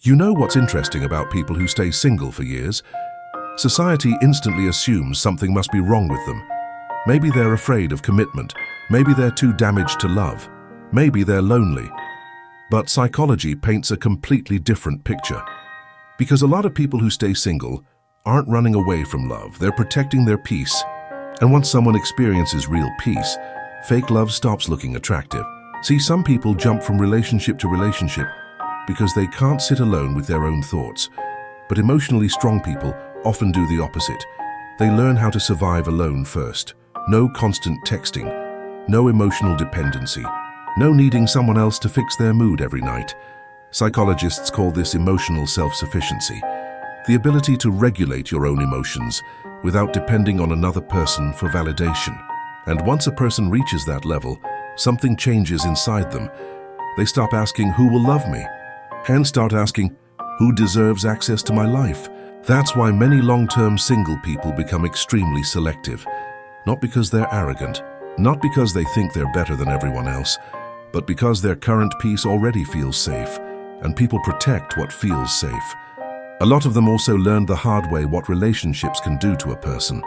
You know what's interesting about people who stay single for years? Society instantly assumes something must be wrong with them. Maybe they're afraid of commitment. Maybe they're too damaged to love. Maybe they're lonely. But psychology paints a completely different picture. Because a lot of people who stay single aren't running away from love, they're protecting their peace. And once someone experiences real peace, fake love stops looking attractive. See, some people jump from relationship to relationship because they can't sit alone with their own thoughts. But emotionally strong people often do the opposite. They learn how to survive alone first. No constant texting, no emotional dependency, no needing someone else to fix their mood every night. Psychologists call this emotional self-sufficiency, the ability to regulate your own emotions without depending on another person for validation. And once a person reaches that level, something changes inside them. They stop asking, "Who will love me?" and start asking, "Who deserves access to my life?" That's why many long-term single people become extremely selective. Not because they're arrogant, not because they think they're better than everyone else, but because their current peace already feels safe, and people protect what feels safe. A lot of them also learned the hard way what relationships can do to a person.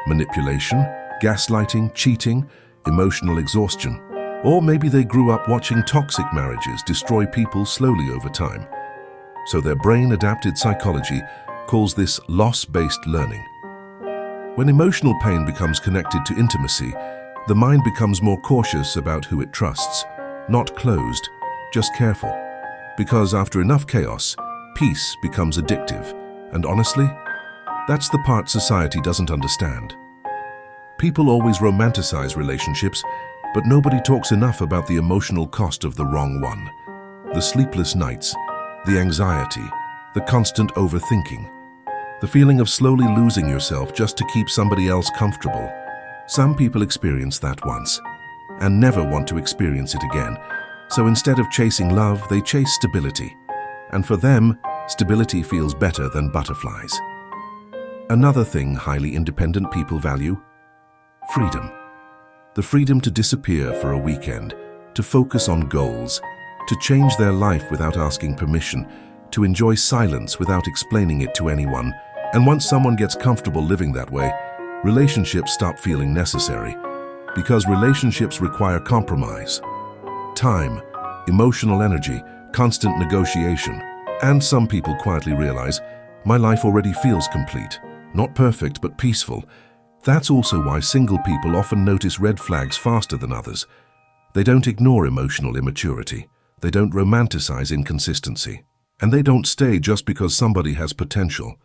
Manipulation, gaslighting, cheating, emotional exhaustion. Or maybe they grew up watching toxic marriages destroy people slowly over time. So their brain-adapted psychology calls this loss-based learning. When emotional pain becomes connected to intimacy, the mind becomes more cautious about who it trusts. Not closed, just careful. Because after enough chaos, peace becomes addictive. And honestly, that's the part society doesn't understand. People always romanticize relationships, but nobody talks enough about the emotional cost of the wrong one. The sleepless nights, the anxiety, the constant overthinking, the feeling of slowly losing yourself just to keep somebody else comfortable. Some people experience that once and never want to experience it again. So instead of chasing love, they chase stability. And for them, stability feels better than butterflies. Another thing highly independent people value: freedom. The freedom to disappear for a weekend, to focus on goals, to change their life without asking permission, to enjoy silence without explaining it to anyone. And once someone gets comfortable living that way, relationships stop feeling necessary. Because relationships require compromise, time, emotional energy, constant negotiation. And some people quietly realize, my life already feels complete. Not perfect, but peaceful. That's also why single people often notice red flags faster than others. They don't ignore emotional immaturity. They don't romanticize inconsistency. And they don't stay just because somebody has potential.